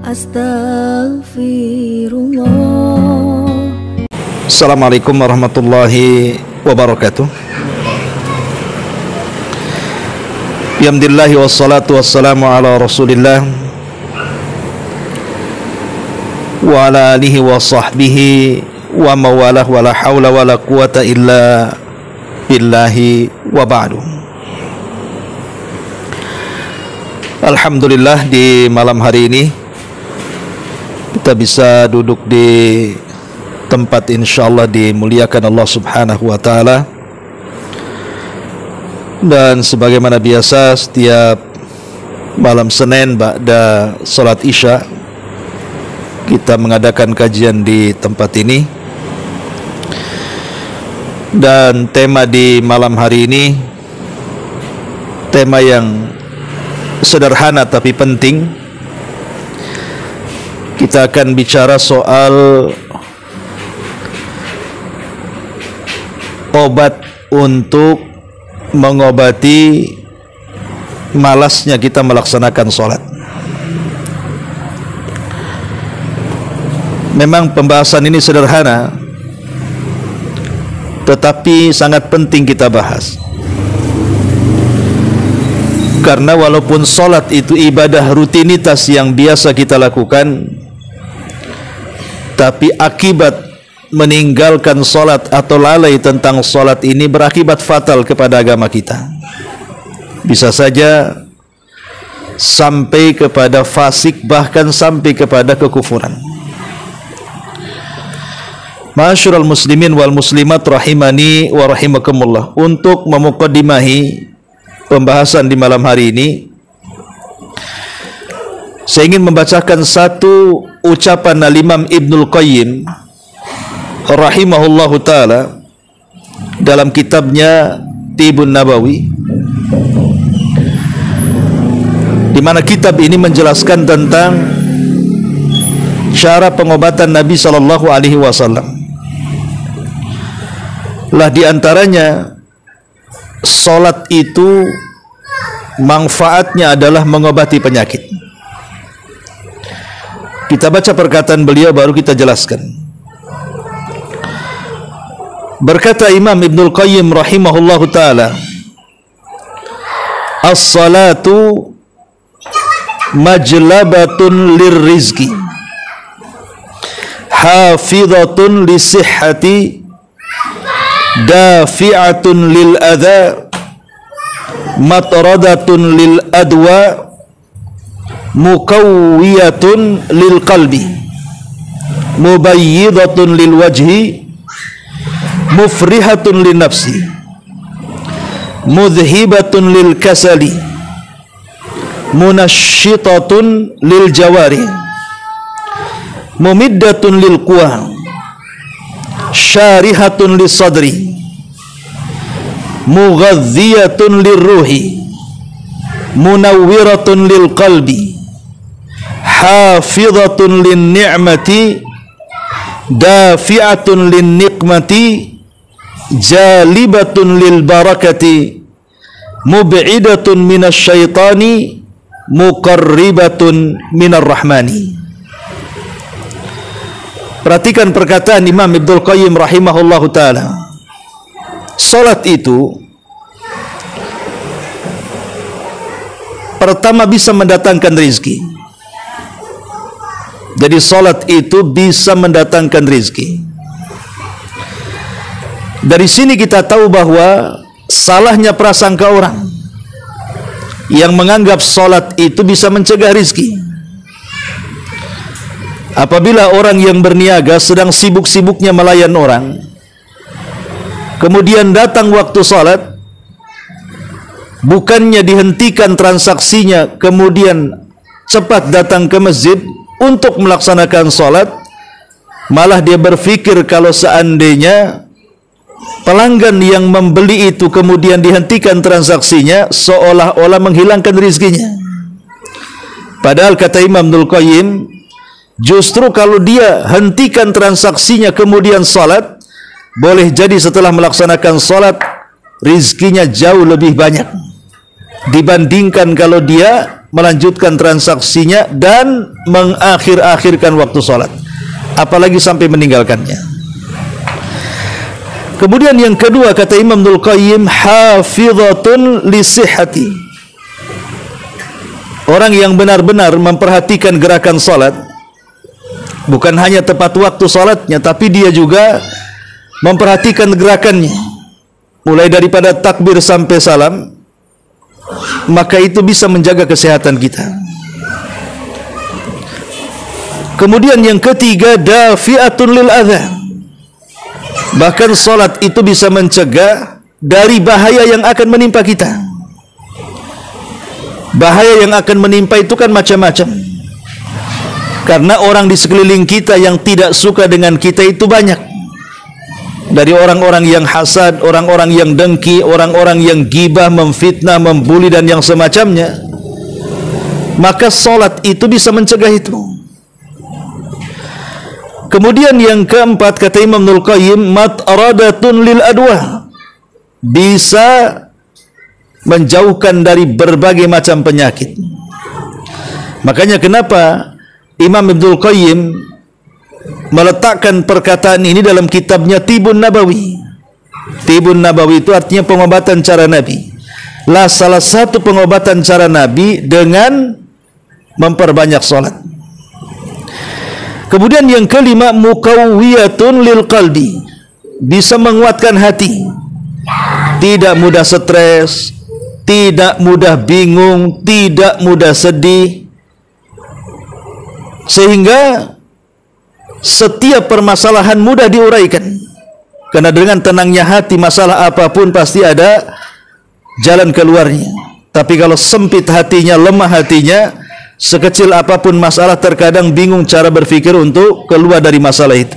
Astaghfirullah. Assalamualaikum warahmatullahi wabarakatuh. Alhamdulillah wassalatu wassalamu ala Rasulillah wa ala alihi wa sahbihi wa mawalah wa la hawla wa la quwata illa billahi wa ba'du. Alhamdulillah, di malam hari ini kita bisa duduk di tempat insyaallah dimuliakan Allah subhanahu wa ta'ala. Dan sebagaimana biasa setiap malam Senin ba'da salat Isya kita mengadakan kajian di tempat ini. Dan tema di malam hari ini tema yang sederhana tapi penting. Kita akan bicara soal obat untuk mengobati malasnya kita melaksanakan sholat. Memang pembahasan ini sederhana, tetapi sangat penting kita bahas. Karena walaupun sholat itu ibadah rutinitas yang biasa kita lakukan, tapi akibat meninggalkan sholat atau lalai tentang sholat ini berakibat fatal kepada agama kita. Bisa saja sampai kepada fasik, bahkan sampai kepada kekufuran. Ma'asyiral muslimin wal muslimat rahimani wa rahimakumullah. Untuk memuqaddimahi pembahasan di malam hari ini, saya ingin membacakan satu ucapan Al-Imam Ibnul Qayyim rahimahullahu ta'ala dalam kitabnya Tibun Nabawi, di mana kitab ini menjelaskan tentang cara pengobatan Nabi sallallahu alaihi wasallam. Lah di antaranya salat itu manfaatnya adalah mengobati penyakit. Kita baca perkataan beliau baru kita jelaskan. Berkata Imam Ibnul Qayyim rahimahullahu ta'ala, as-salatu majlabatun lirrizqi hafidhatun lisihhati dafi'atun lil adha matradatun lil adwa mukawwiyatun lil qalbi mubayyidatun lil wajhi mufrihatun lin nafsi mudhibatun lil kasali munashitatun lil jawari mumiddatun lil quwa syarihatun lis sadri mughadhiyatun lirruhi munawwiratun lil qalbi hafizatun lin ni'mati dafi'atun lin niqmati jalibatun lil barakati mub'idatun minasy syaitani muqarribatun minar rahmani. Perhatikan perkataan Imam Ibnul Qayyim rahimahullahu ta'ala. Salat itu pertama bisa mendatangkan rezeki. Jadi salat itu bisa mendatangkan rezeki. Dari sini kita tahu bahwa salahnya prasangka orang yang menganggap salat itu bisa mencegah rezeki. Apabila orang yang berniaga sedang sibuk-sibuknya melayan orang, kemudian datang waktu salat, bukannya dihentikan transaksinya kemudian cepat datang ke masjid untuk melaksanakan salat, malah dia berpikir kalau seandainya pelanggan yang membeli itu kemudian dihentikan transaksinya, seolah-olah menghilangkan rezekinya. Padahal kata Imam Ibnul Qayyim, justru kalau dia hentikan transaksinya kemudian salat, boleh jadi setelah melaksanakan salat rezekinya jauh lebih banyak dibandingkan kalau dia melanjutkan transaksinya dan mengakhir-akhirkan waktu sholat, apalagi sampai meninggalkannya. Kemudian yang kedua, kata Imam Ibnul Qayyim, hafizatun li sihhati. Orang yang benar-benar memperhatikan gerakan sholat, bukan hanya tepat waktu sholatnya, tapi dia juga memperhatikan gerakannya, mulai daripada takbir sampai salam, maka itu bisa menjaga kesehatan kita. Kemudian yang ketiga, dafi'atun lil adha. Bahkan salat itu bisa mencegah dari bahaya yang akan menimpa kita. Bahaya yang akan menimpa itu kan macam-macam. Karena orang di sekeliling kita yang tidak suka dengan kita itu banyak. Dari orang-orang yang hasad, orang-orang yang dengki, orang-orang yang gibah, memfitnah, membuli dan yang semacamnya. Maka salat itu bisa mencegah itu. Kemudian yang keempat, kata Imam Ibnul Qayyim, mat'aradatun lil adwa. Bisa menjauhkan dari berbagai macam penyakit. Makanya kenapa Imam Ibnul Qayyim meletakkan perkataan ini dalam kitabnya Tibun Nabawi. Tibun Nabawi itu artinya pengobatan cara Nabi. Salah satu pengobatan cara Nabi dengan memperbanyak salat. Kemudian yang kelima, muqawwiyatun lil qalbi. Bisa menguatkan hati. Tidak mudah stres, tidak mudah bingung, tidak mudah sedih. Sehingga setiap permasalahan mudah diuraikan. Karena dengan tenangnya hati, masalah apapun pasti ada jalan keluarnya. Tapi kalau sempit hatinya, lemah hatinya, sekecil apapun masalah terkadang bingung cara berpikir untuk keluar dari masalah itu.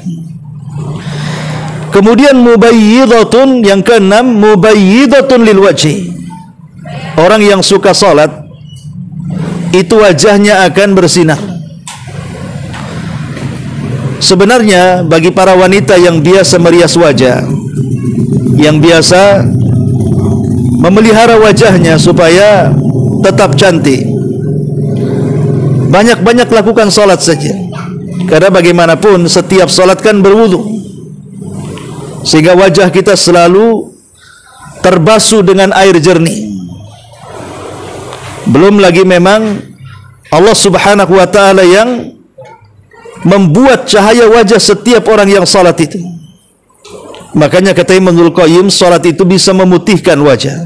Kemudian mubayyidatun, yang keenam, mubayyidatun lil wajhi. Orang yang suka salat itu wajahnya akan bersinar. Sebenarnya bagi para wanita yang biasa merias wajah, yang biasa memelihara wajahnya supaya tetap cantik, banyak-banyak lakukan salat saja. Karena bagaimanapun setiap salat kan berwudu, sehingga wajah kita selalu terbasuh dengan air jernih. Belum lagi memang Allah Subhanahu wa ta'ala yang membuat cahaya wajah setiap orang yang salat itu. Makanya kata Imam Ibnul Qayyim, salat itu bisa memutihkan wajah.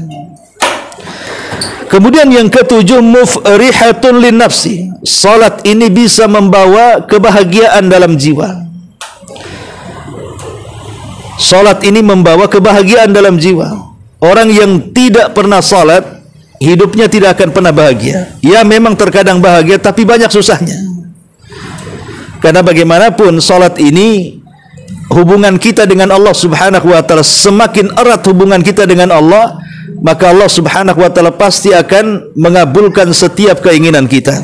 Kemudian yang ketujuh, mufrihatun lin nafsi. Salat ini bisa membawa kebahagiaan dalam jiwa. Salat ini membawa kebahagiaan dalam jiwa. Orang yang tidak pernah salat, hidupnya tidak akan pernah bahagia. Ya memang terkadang bahagia, tapi banyak susahnya. Karena bagaimanapun salat ini hubungan kita dengan Allah Subhanahu wa ta'ala. Semakin erat hubungan kita dengan Allah, maka Allah Subhanahu wa ta'ala pasti akan mengabulkan setiap keinginan kita.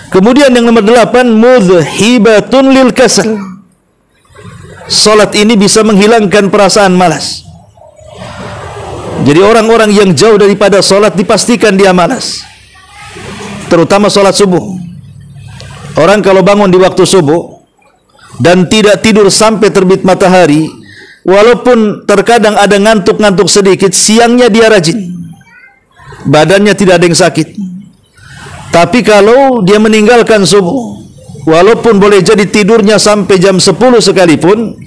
Kemudian yang nomor 8, mudhibatun lil kasal. Salat ini bisa menghilangkan perasaan malas. Jadi orang-orang yang jauh daripada salat dipastikan dia malas. Terutama salat subuh. Orang kalau bangun di waktu subuh dan tidak tidur sampai terbit matahari, walaupun terkadang ada ngantuk-ngantuk sedikit, siangnya dia rajin. Badannya tidak ada yang sakit. Tapi kalau dia meninggalkan subuh, walaupun boleh jadi tidurnya sampai jam 10 sekalipun,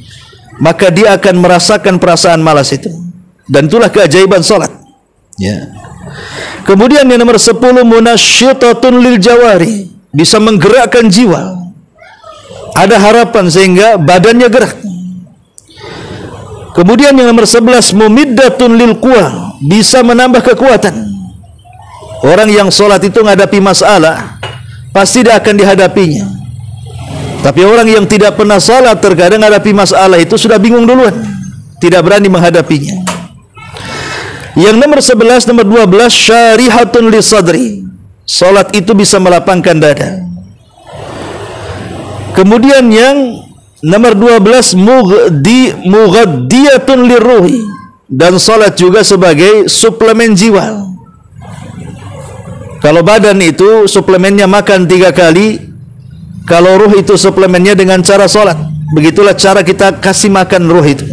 maka dia akan merasakan perasaan malas itu. Dan itulah keajaiban salat. Ya. Kemudian yang nomor 10, munasyitatun lil jawari. Bisa menggerakkan jiwa. Ada harapan sehingga badannya gerak. Kemudian yang nomor 11, mumiddatun lil quwah. Bisa menambah kekuatan. Orang yang salat itu menghadapi masalah, pasti dia akan dihadapinya. Tapi orang yang tidak pernah salat, terkadang menghadapi masalah itu sudah bingung duluan, tidak berani menghadapinya. Yang nomor 11, nomor 12, syarihatun li sadri. Salat itu bisa melapangkan dada. Kemudian yang nomor 12, mughaddiyatun lirruhi. Dan salat juga sebagai suplemen jiwa. Kalau badan itu suplemennya makan 3 kali, kalau ruh itu suplemennya dengan cara sholat. Begitulah cara kita kasih makan ruh itu.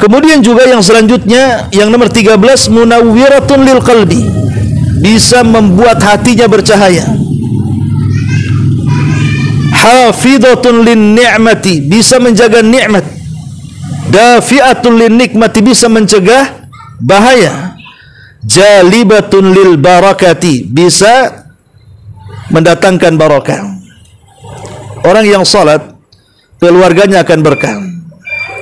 Kemudian juga yang selanjutnya, yang nomor 13, munawwiratun lil qalbi, bisa membuat hatinya bercahaya. Hafidhatun lin ni'mati, bisa menjaga nikmat. Dafi'atun lin nikmati, bisa mencegah bahaya. Jalibatun lil barakati, bisa mendatangkan barakah. Orang yang salat, keluarganya akan berkah.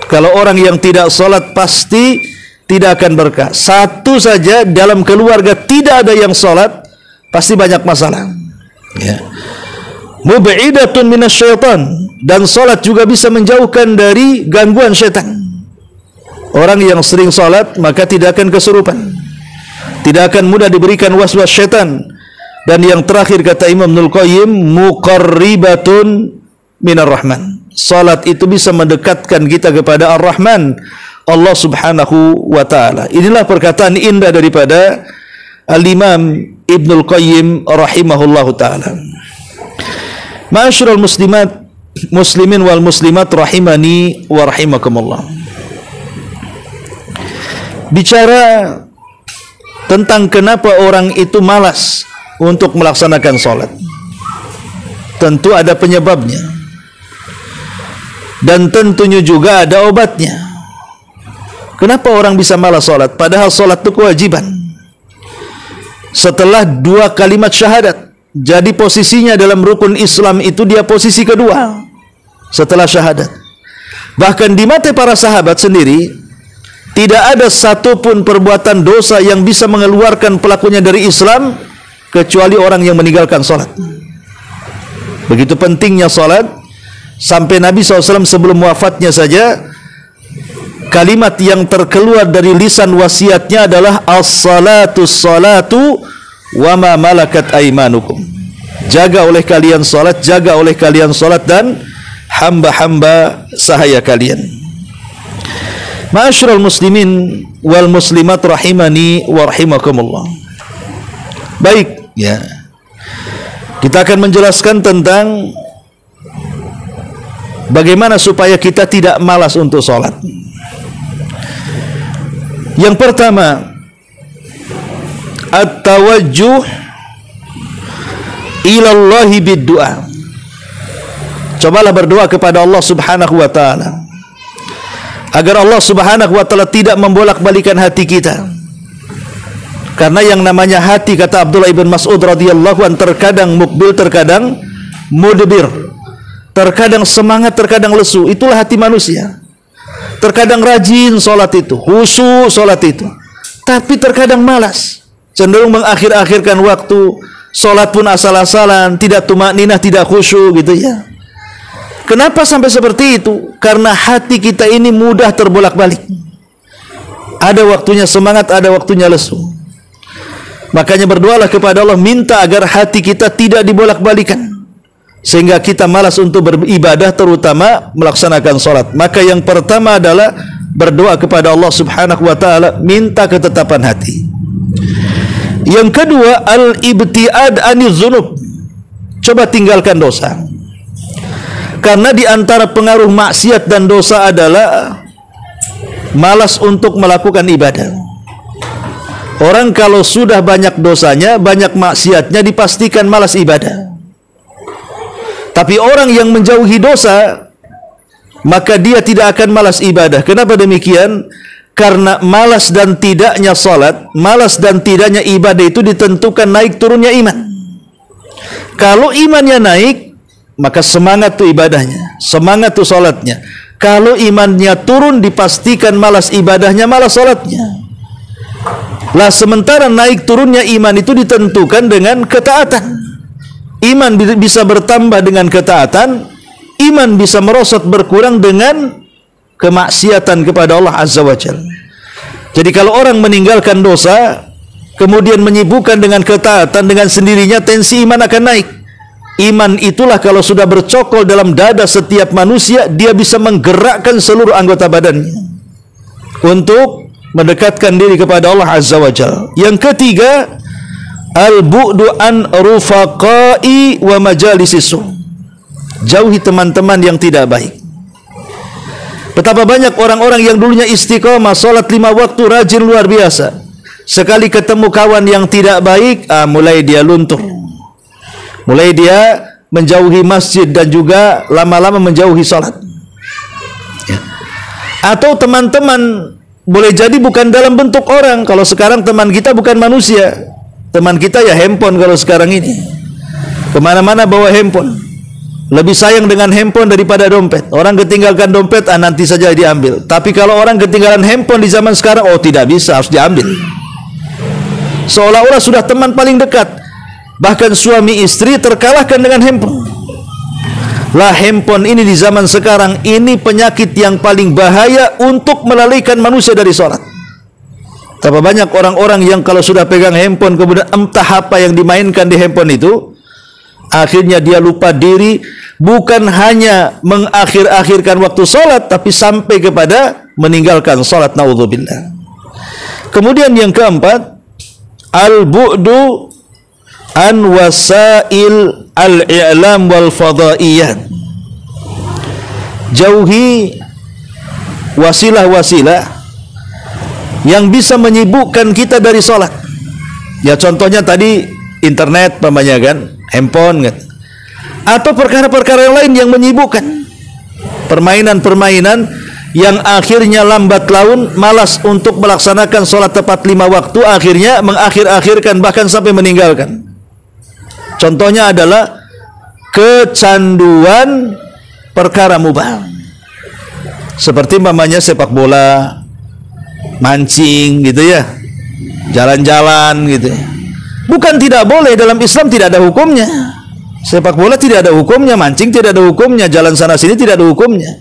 Kalau orang yang tidak salat, pasti tidak akan berkah. Satu saja dalam keluarga tidak ada yang salat, pasti banyak masalah. Ya. Mub'idatun minasyaitan, dan salat juga bisa menjauhkan dari gangguan syaitan. Orang yang sering salat maka tidak akan kesurupan, tidak akan mudah diberikan waswas syaitan. Dan yang terakhir kata Imam Ibnul Qayyim, muqarribatun minar rahman. Salat itu bisa mendekatkan kita kepada Ar-Rahman, Allah Subhanahu wa taala. Inilah perkataan indah daripada Al-Imam Ibnul Qayyim rahimahullahu taala. Ma'asyiral muslimat, muslimin wal muslimat rahimani wa rahimakumullah. Bicara tentang kenapa orang itu malas untuk melaksanakan sholat, tentu ada penyebabnya, dan tentunya juga ada obatnya. Kenapa orang bisa malas sholat, padahal sholat itu kewajiban? Setelah 2 kalimat syahadat, jadi posisinya dalam rukun Islam itu dia posisi kedua setelah syahadat. Bahkan di mata para sahabat sendiri, tidak ada satupun perbuatan dosa yang bisa mengeluarkan pelakunya dari Islam kecuali orang yang meninggalkan sholat. Begitu pentingnya sholat, sampai Nabi SAW sebelum wafatnya saja, kalimat yang terkeluar dari lisan wasiatnya adalah as-salatu salatu wa ma malakat aimanukum. Jaga oleh kalian sholat, jaga oleh kalian sholat, dan hamba-hamba sahaya kalian. Ma'asyiral muslimin wal muslimat rahimani wa rahimakumullah. Baik, ya. Kita akan menjelaskan tentang bagaimana supaya kita tidak malas untuk sholat. Yang pertama, at-tawajjuh ilallahi bid-du'a. Cobalah berdoa kepada Allah Subhanahu wa taala agar Allah Subhanahu wa taala tidak membolak-balikan hati kita. Karena yang namanya hati, kata Abdullah ibn Mas'ud radhiyallahu an, terkadang mukbil, terkadang mudbir. Terkadang semangat, terkadang lesu. Itulah hati manusia. Terkadang rajin sholat itu, khusyuk sholat itu, tapi terkadang malas, cenderung mengakhir-akhirkan waktu. Sholat pun asal-asalan, tidak tumakninah, tidak khusyuk gitu ya. Kenapa sampai seperti itu? Karena hati kita ini mudah terbolak-balik. Ada waktunya semangat, ada waktunya lesu. Makanya berdoalah kepada Allah, minta agar hati kita tidak dibolak-balikan, sehingga kita malas untuk beribadah, terutama melaksanakan sholat. Maka yang pertama adalah berdoa kepada Allah Subhanahu wa ta'ala, minta ketetapan hati. Yang kedua, al-ibtiad aniz dzunub. Coba tinggalkan dosa. Karena di antara pengaruh maksiat dan dosa adalah malas untuk melakukan ibadah. Orang kalau sudah banyak dosanya, banyak maksiatnya, dipastikan malas ibadah. Tapi orang yang menjauhi dosa, maka dia tidak akan malas ibadah. Kenapa demikian? Karena malas dan tidaknya salat, malas dan tidaknya ibadah itu ditentukan naik turunnya iman. Kalau imannya naik, maka semangat tuh ibadahnya, semangat tuh salatnya. Kalau imannya turun, dipastikan malas ibadahnya, malas salatnya. Lah sementara naik turunnya iman itu ditentukan dengan ketaatan. Iman bisa bertambah dengan ketaatan, iman bisa merosot berkurang dengan kemaksiatan kepada Allah Azza wa Jalla. Jadi kalau orang meninggalkan dosa, kemudian menyibukkan dengan ketaatan, dengan sendirinya tensi iman akan naik. Iman itulah kalau sudah bercokol dalam dada setiap manusia, dia bisa menggerakkan seluruh anggota badannya untuk mendekatkan diri kepada Allah Azza wa Jalla. Yang ketiga, al-bu'du an rufaqai wa majalisisu. Jauhi teman-teman yang tidak baik. Betapa banyak orang-orang yang dulunya istiqomah, salat 5 waktu, rajin luar biasa. Sekali ketemu kawan yang tidak baik, mulai dia luntur. Mulai dia menjauhi masjid dan juga lama-lama menjauhi salat. Ya. Atau teman-teman boleh jadi bukan dalam bentuk orang. Kalau sekarang teman kita bukan manusia. Teman kita ya handphone kalau sekarang ini. Kemana-mana bawa handphone. Lebih sayang dengan handphone daripada dompet. Orang ketinggalkan dompet, nanti saja diambil. Tapi kalau orang ketinggalan handphone di zaman sekarang, tidak bisa, harus diambil. Seolah-olah sudah teman paling dekat. Bahkan suami istri terkalahkan dengan handphone. Lah, handphone ini di zaman sekarang ini penyakit yang paling bahaya untuk melalaikan manusia dari sholat. Tapi banyak orang-orang yang kalau sudah pegang handphone, kemudian entah apa yang dimainkan di handphone itu, akhirnya dia lupa diri, bukan hanya mengakhir-akhirkan waktu sholat, tapi sampai kepada meninggalkan sholat, naudzubillah. Kemudian yang keempat, al-bu'du an wasail al-i'lam wal fadaiyat. Jauhi wasilah-wasilah yang bisa menyibukkan kita dari sholat. Ya contohnya tadi internet, pamannya kan, handphone kan, atau perkara-perkara yang lain yang menyibukkan, permainan-permainan yang akhirnya lambat laun, malas untuk melaksanakan sholat tepat 5 waktu, akhirnya mengakhir-akhirkan bahkan sampai meninggalkan. Contohnya adalah kecanduan perkara mubah, seperti mamanya sepak bola, mancing gitu ya, jalan-jalan gitu ya. Bukan tidak boleh, dalam Islam tidak ada hukumnya. Sepak bola tidak ada hukumnya, mancing tidak ada hukumnya, jalan sana sini tidak ada hukumnya.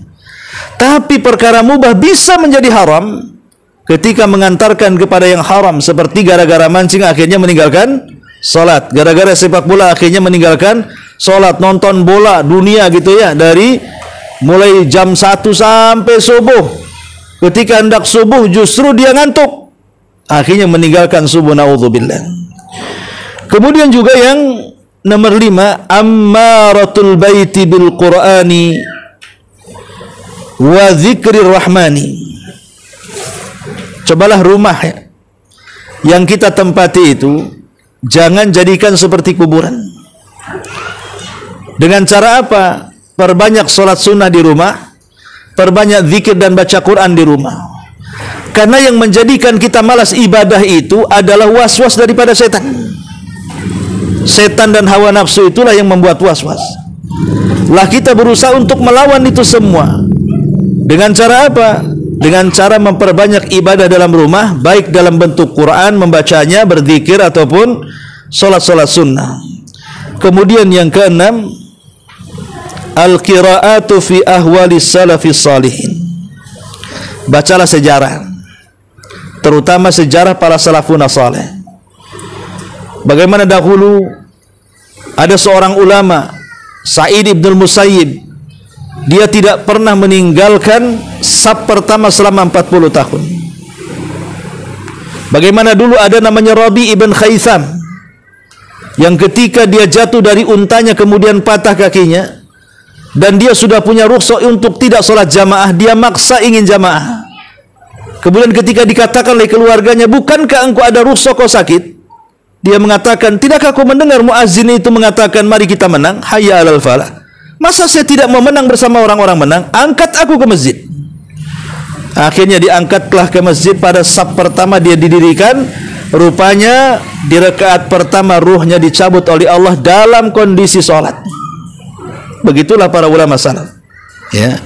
Tapi perkara mubah bisa menjadi haram ketika mengantarkan kepada yang haram, seperti gara-gara mancing akhirnya meninggalkan salat, gara-gara sepak bola akhirnya meninggalkan salat, nonton bola dunia gitu ya, dari mulai jam 1 sampai subuh. Ketika hendak subuh justru dia ngantuk, akhirnya meninggalkan subuh, naudzubillah. Kemudian juga yang nomor 5, ammaratul baiti bil qur'ani wa dzikrir rahmani. Cobalah rumah yang kita tempati itu jangan jadikan seperti kuburan. Dengan cara apa? Perbanyak sholat sunnah di rumah, perbanyak zikir dan baca Quran di rumah. Karena yang menjadikan kita malas ibadah itu adalah was-was daripada setan. Setan dan hawa nafsu itulah yang membuat was-was. Lah kita berusaha untuk melawan itu semua. Dengan cara apa? Dengan cara memperbanyak ibadah dalam rumah, baik dalam bentuk Quran, membacanya, berzikir, ataupun sholat-sholat sunnah. Kemudian yang keenam, al-qira'atu fi ahwalis salafis salihin. Bacalah sejarah, terutama sejarah para salafun saleh. Bagaimana dahulu ada seorang ulama, Sa'id ibn Musayyib, dia tidak pernah meninggalkan saf pertama selama 40 tahun. Bagaimana dulu ada namanya Rabi ibn Khaitham, yang ketika dia jatuh dari untanya kemudian patah kakinya, dan dia sudah punya rukhsah untuk tidak sholat jamaah, dia maksa ingin jamaah. Kemudian ketika dikatakan oleh keluarganya, bukankah engkau ada rukhsah kau sakit? Dia mengatakan, tidakkah kau mendengar muazzin itu mengatakan, mari kita menang, hayya alal falah. Masa saya tidak mau menang bersama orang-orang menang? Angkat aku ke masjid. Akhirnya diangkatlah ke masjid. Pada saf pertama dia didirikan. Rupanya di rakaat pertama ruhnya dicabut oleh Allah dalam kondisi sholat. Begitulah para ulama salaf. Ya.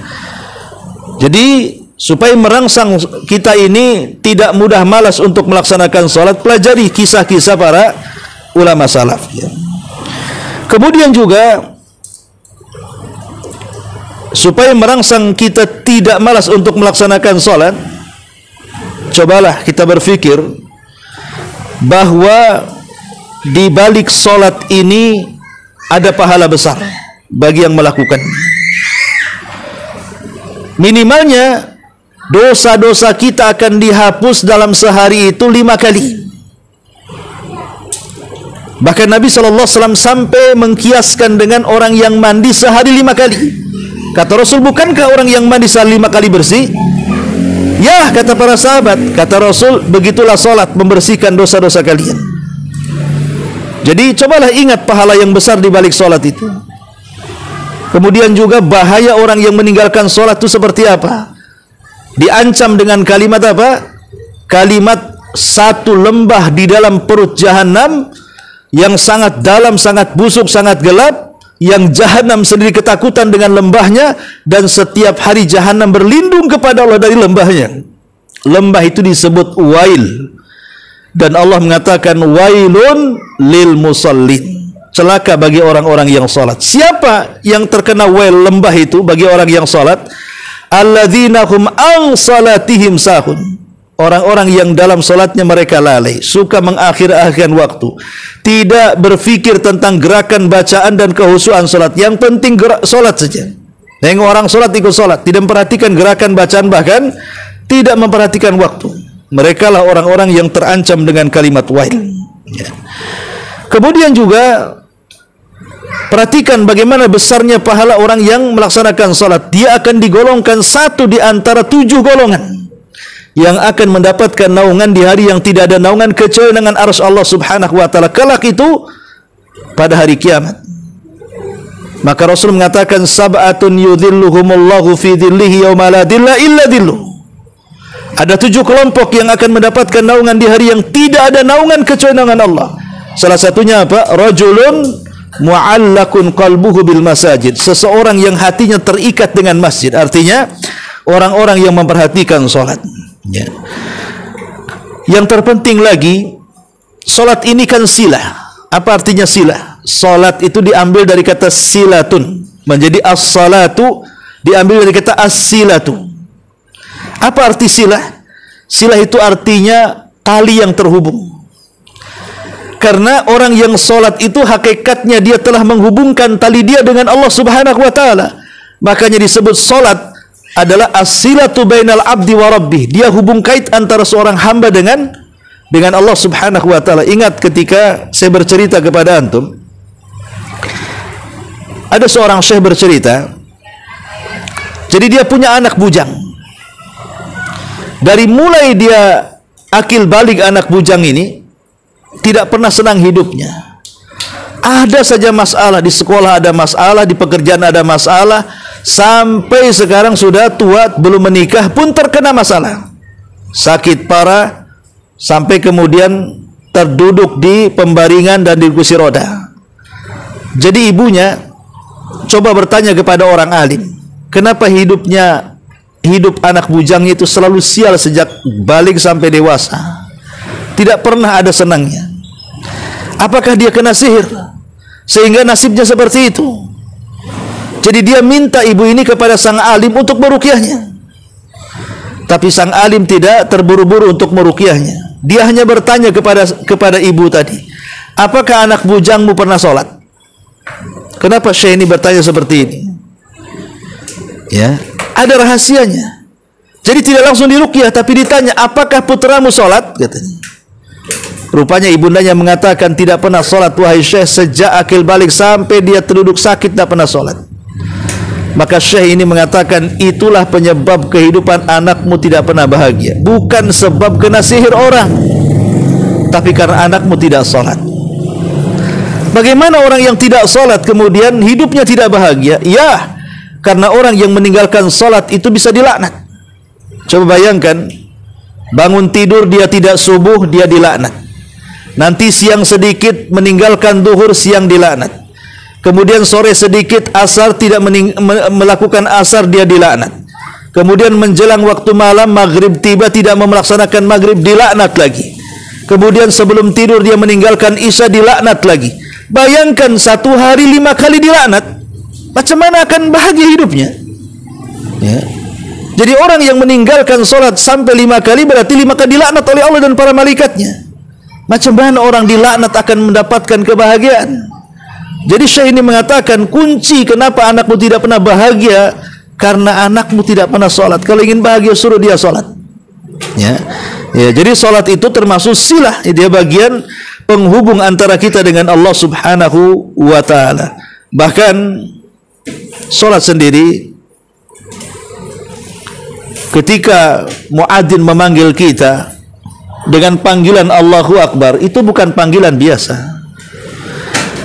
Jadi supaya merangsang kita ini tidak mudah malas untuk melaksanakan sholat, pelajari kisah-kisah para ulama salaf. Ya. Kemudian juga supaya merangsang kita tidak malas untuk melaksanakan sholat, cobalah kita berpikir bahwa di balik sholat ini ada pahala besar bagi yang melakukan. Minimalnya dosa-dosa kita akan dihapus dalam sehari itu 5 kali. Bahkan Nabi SAW sampai mengkiaskan dengan orang yang mandi sehari 5 kali. Kata Rasul, bukankah orang yang mandi sehari 5 kali bersih? Ya, kata para sahabat. Kata Rasul, begitulah solat membersihkan dosa-dosa kalian. Jadi cobalah ingat pahala yang besar di balik solat itu. Kemudian juga bahaya orang yang meninggalkan solat itu seperti apa? Diancam dengan kalimat apa? Kalimat satu lembah di dalam perut jahanam yang sangat dalam, sangat busuk, sangat gelap, yang jahanam sendiri ketakutan dengan lembahnya, dan setiap hari jahanam berlindung kepada Allah dari lembahnya. Lembah itu disebut wail, dan Allah mengatakan wailun lil musallin, celaka bagi orang-orang yang salat. Siapa yang terkena wail, lembah itu bagi orang yang salat? Alladzina hum an salatihim sahun, orang-orang yang dalam salatnya mereka lalai, suka mengakhir-akhirkan waktu, tidak berfikir tentang gerakan bacaan dan kehusuan salat. Yang penting salat saja. Tengok orang salat ikut salat, tidak memperhatikan gerakan bacaan, bahkan tidak memperhatikan waktu. Mereka lah orang-orang yang terancam dengan kalimat wail. Ya. Kemudian juga perhatikan bagaimana besarnya pahala orang yang melaksanakan salat. Dia akan digolongkan satu di antara 7 golongan yang akan mendapatkan naungan di hari yang tidak ada naungan kecuali dengan arsy Allah Subhanahu wa taala kelak itu pada hari kiamat. Maka Rasul mengatakan sab'atun yudhilluhumullahu fi dhillihi yauma la dhilla illa dhilluh. Ada 7 kelompok yang akan mendapatkan naungan di hari yang tidak ada naungan kecuali naungan Allah. Salah satunya apa? Rajulun mu'allakun qalbuhu bil masajid, seseorang yang hatinya terikat dengan masjid. Artinya orang-orang yang memperhatikan salat. Ya. Yang terpenting lagi, salat ini kan silah. Apa artinya silah? Salat itu diambil dari kata silatun, menjadi as-salatu diambil dari kata as-silatu. Apa arti silah? Silah itu artinya tali yang terhubung. Karena orang yang salat itu hakikatnya dia telah menghubungkan tali dia dengan Allah Subhanahu wa taala. Makanya disebut salat adalah as-silatu bainal abdi wa rabbih. Dia hubung kait antara seorang hamba dengan Allah Subhanahu wa taala. Ingat ketika saya bercerita kepada antum, ada seorang syekh bercerita, jadi dia punya anak bujang. Dari mulai dia akil balik anak bujang ini tidak pernah senang hidupnya. Ada saja masalah, di sekolah ada masalah, di pekerjaan ada masalah, sampai sekarang sudah tua belum menikah pun terkena masalah. Sakit parah sampai kemudian terduduk di pembaringan dan di kursi roda. Jadi ibunya coba bertanya kepada orang alim, kenapa hidup anak bujang itu selalu sial sejak balik sampai dewasa, tidak pernah ada senangnya. Apakah dia kena sihir sehingga nasibnya seperti itu? Jadi dia minta ibu ini kepada sang alim untuk meruqyahnya. Tapi sang alim tidak terburu-buru untuk meruqyahnya. Dia hanya bertanya kepada ibu tadi, apakah anak bujangmu pernah sholat? Kenapa syekh ini bertanya seperti ini? Ya, ada rahasianya. Jadi tidak langsung diruqyah, tapi ditanya, apakah putramu sholat? Katanya. Rupanya ibundanya mengatakan tidak pernah sholat wahai syekh, sejak akil balik sampai dia terduduk sakit tidak pernah sholat. Maka syekh ini mengatakan, itulah penyebab kehidupan anakmu tidak pernah bahagia, bukan sebab kena sihir orang, tapi karena anakmu tidak sholat. Bagaimana orang yang tidak sholat kemudian hidupnya tidak bahagia? Ya, karena orang yang meninggalkan sholat itu bisa dilaknat. Coba bayangkan, bangun tidur dia tidak subuh, dia dilaknat. Nanti siang sedikit meninggalkan duhur, siang dilaknat. Kemudian sore sedikit asar tidak melakukan asar, dia dilaknat. Kemudian menjelang waktu malam, maghrib tiba tidak melaksanakan maghrib, dilaknat lagi. Kemudian sebelum tidur dia meninggalkan isya, dilaknat lagi. Bayangkan 1 hari 5 kali dilaknat, macam mana akan bahagia hidupnya? Ya. Jadi orang yang meninggalkan sholat sampai 5 kali berarti 5 kali dilaknat oleh Allah dan para malaikatnya. Macam mana orang dilaknat akan mendapatkan kebahagiaan? Jadi syekh ini mengatakan kunci kenapa anakmu tidak pernah bahagia, karena anakmu tidak pernah sholat. Kalau ingin bahagia suruh dia sholat. Ya, jadi sholat itu termasuk silah. Dia bagian penghubung antara kita dengan Allah Subhanahu wa ta'ala. Bahkan salat sendiri, ketika muadzin memanggil kita dengan panggilan Allahu Akbar, itu bukan panggilan biasa.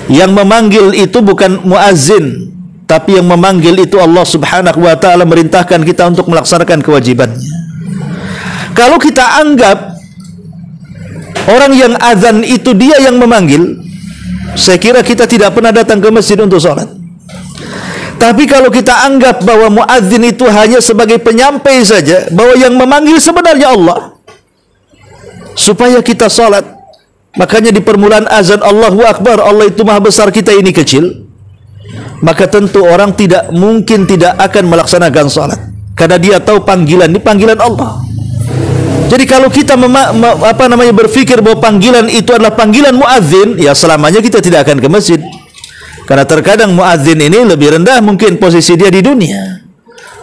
Yang memanggil itu bukan muadzin, tapi yang memanggil itu Allah Subhanahu wa ta'ala merintahkan kita untuk melaksanakan kewajibannya. Kalau kita anggap orang yang azan itu dia yang memanggil, saya kira kita tidak pernah datang ke masjid untuk sholat. Tapi kalau kita anggap bahwa muadzin itu hanya sebagai penyampai saja, bahwa yang memanggil sebenarnya Allah, supaya kita sholat, makanya di permulaan azan Allahu Akbar, Allah itu maha besar, kita ini kecil, maka tentu orang tidak mungkin tidak akan melaksanakan sholat, karena dia tahu panggilan ini panggilan Allah. Jadi kalau kita berpikir bahwa panggilan itu adalah panggilan muadzin, ya selamanya kita tidak akan ke masjid. Karena terkadang muadzin ini lebih rendah mungkin posisi dia di dunia,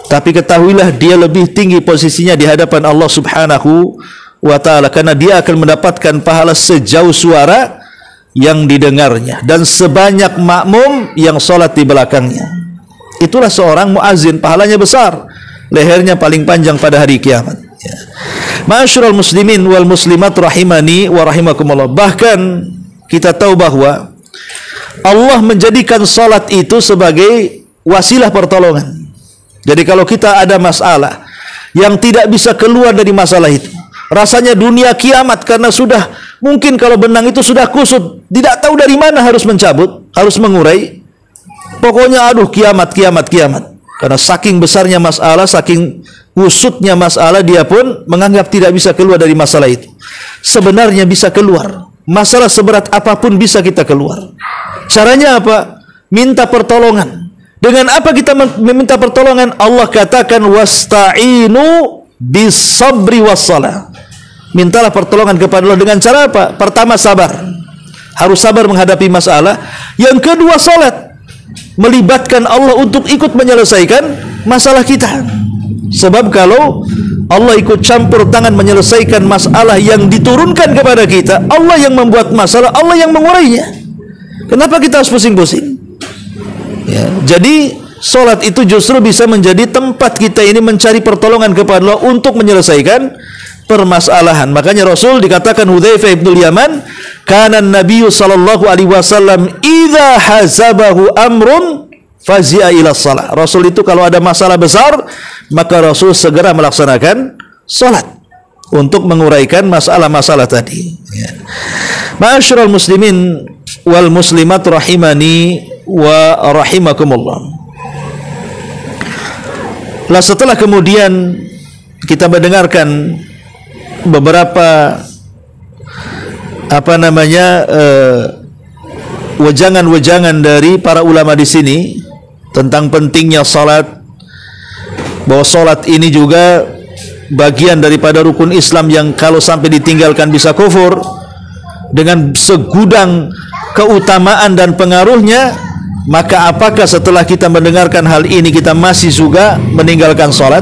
tapi ketahuilah dia lebih tinggi posisinya di hadapan Allah Subhanahu wa ta'ala, karena dia akan mendapatkan pahala sejauh suara yang didengarnya dan sebanyak makmum yang sholat di belakangnya. Itulah seorang muadzin, pahalanya besar, lehernya paling panjang pada hari kiamat. Ma'asyiral muslimin wal muslimat rahimani wa rahimakumullah. Bahkan kita tahu bahwa Allah menjadikan salat itu sebagai wasilah pertolongan. Jadi kalau kita ada masalah yang tidak bisa keluar dari masalah itu, rasanya dunia kiamat, karena sudah mungkin kalau benang itu sudah kusut, tidak tahu dari mana harus mencabut, harus mengurai. Pokoknya aduh kiamat, kiamat, kiamat. Karena saking besarnya masalah, saking kusutnya masalah, dia pun menganggap tidak bisa keluar dari masalah itu. Sebenarnya bisa keluar. Masalah seberat apapun bisa kita keluar. Caranya apa? Minta pertolongan. Dengan apa kita meminta pertolongan? Allah katakan wasta'inu bis-sabri was-salah. Mintalah pertolongan kepada Allah dengan cara apa? Pertama, sabar. Harus sabar menghadapi masalah. Yang kedua, salat. Melibatkan Allah untuk ikut menyelesaikan masalah kita. Sebab kalau Allah ikut campur tangan menyelesaikan masalah yang diturunkan kepada kita, Allah yang membuat masalah, Allah yang mengurainya. Kenapa kita harus pusing-pusing? Ya, jadi solat itu justru bisa menjadi tempat kita ini mencari pertolongan kepada Allah untuk menyelesaikan permasalahan. Makanya Rasul dikatakan Hudzaifah ibnul Yaman, kana Nabi sallallahu alaihi wasallam idza hazabahu amrun fazi'a ila shalah. Rasul itu kalau ada masalah besar, maka Rasul segera melaksanakan salat untuk menguraikan masalah-masalah tadi. Ya. Ma'asyiral muslimin wal muslimat rahimani wa rahimakumullah. Lah setelah kemudian kita mendengarkan beberapa wejangan-wejangan dari para ulama di sini tentang pentingnya salat, bahwa salat ini juga bagian daripada rukun Islam yang kalau sampai ditinggalkan bisa kufur, dengan segudang keutamaan dan pengaruhnya. Maka apakah setelah kita mendengarkan hal ini kita masih juga meninggalkan salat?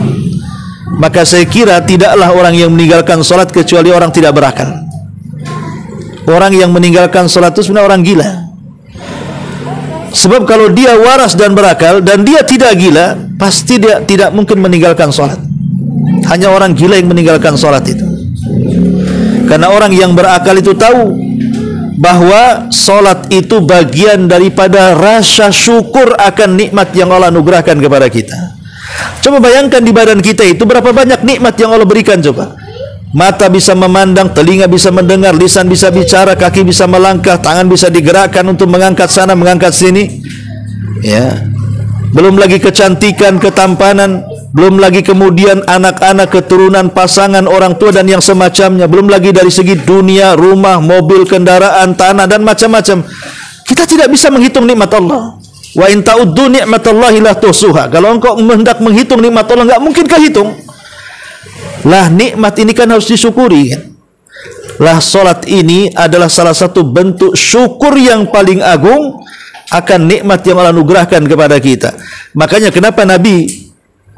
Maka saya kira tidaklah orang yang meninggalkan salat kecuali orang tidak berakal. Orang yang meninggalkan salat itu sebenarnya orang gila. Sebab kalau dia waras dan berakal dan dia tidak gila, pasti dia tidak mungkin meninggalkan salat. Hanya orang gila yang meninggalkan salat itu. Karena orang yang berakal itu tahu bahwa salat itu bagian daripada rasa syukur akan nikmat yang Allah anugerahkan kepada kita. Coba bayangkan di badan kita itu berapa banyak nikmat yang Allah berikan coba. Mata bisa memandang, telinga bisa mendengar, lisan bisa bicara, kaki bisa melangkah, tangan bisa digerakkan untuk mengangkat sana, mengangkat sini. Ya. Belum lagi kecantikan, ketampanan, belum lagi kemudian anak-anak, keturunan, pasangan, orang tua dan yang semacamnya. Belum lagi dari segi dunia, rumah, mobil, kendaraan, tanah dan macam-macam. Kita tidak bisa menghitung nikmat Allah. Wa in ta'uddu ni'matallahi la tuhsuha. Kalau engkau hendak menghitung nikmat Allah, enggak mungkin kehitung. Lah nikmat ini kan harus disyukuri. Lah salat ini adalah salah satu bentuk syukur yang paling agung akan nikmat yang Allah anugerahkan kepada kita. Makanya kenapa Nabi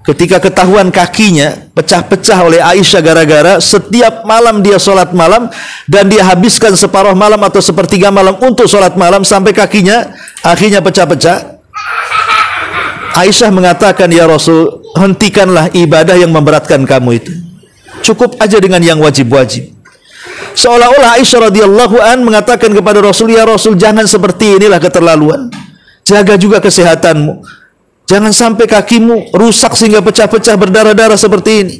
ketika ketahuan kakinya pecah-pecah oleh Aisyah gara-gara setiap malam dia sholat malam dan dia habiskan separuh malam atau sepertiga malam untuk sholat malam sampai kakinya akhirnya pecah-pecah. Aisyah mengatakan, ya Rasul, hentikanlah ibadah yang memberatkan kamu itu. Cukup aja dengan yang wajib-wajib. Seolah-olah Aisyah radhiyallahu an mengatakan kepada Rasul, ya Rasul, jangan seperti inilah keterlaluan. Jaga juga kesehatanmu. Jangan sampai kakimu rusak sehingga pecah-pecah berdarah-darah seperti ini.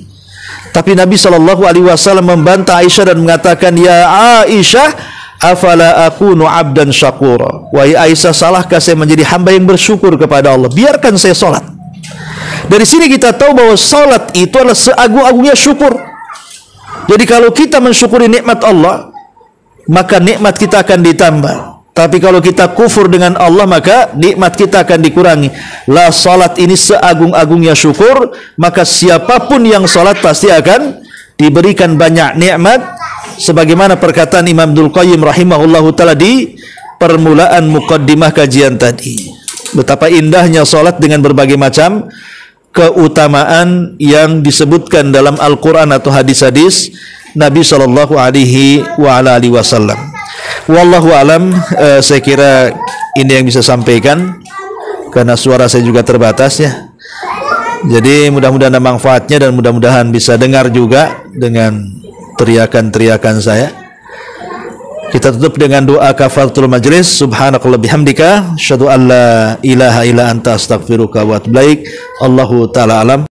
Tapi Nabi SAW membantah Aisyah dan mengatakan, ya Aisyah, afala akunu abdan syakura. Wahai Aisyah, salahkah saya menjadi hamba yang bersyukur kepada Allah? Biarkan saya sholat. Dari sini kita tahu bahwa sholat itu adalah seagung-agungnya syukur. Jadi kalau kita mensyukuri nikmat Allah, maka nikmat kita akan ditambah. Tapi kalau kita kufur dengan Allah, maka nikmat kita akan dikurangi. La, sholat ini seagung-agungnya syukur, maka siapapun yang sholat pasti akan diberikan banyak nikmat, sebagaimana perkataan Imam Abdul Qayyim rahimahullahu ta'ala di permulaan muqaddimah kajian tadi. Betapa indahnya sholat dengan berbagai macam keutamaan yang disebutkan dalam Al-Quran atau hadis-hadis Nabi sallallahu alaihi wasallam. Wallahu alam, saya kira ini yang bisa sampaikan karena suara saya juga terbatas ya. Jadi mudah-mudahan ada manfaatnya dan mudah-mudahan bisa dengar juga dengan teriakan-teriakan saya. Kita tutup dengan doa kafaratul majlis. Subhanakallah bihamdika, asyhadu an la ilaha illa anta astaghfiruka wa atubu ilaik. Allahu taala alam.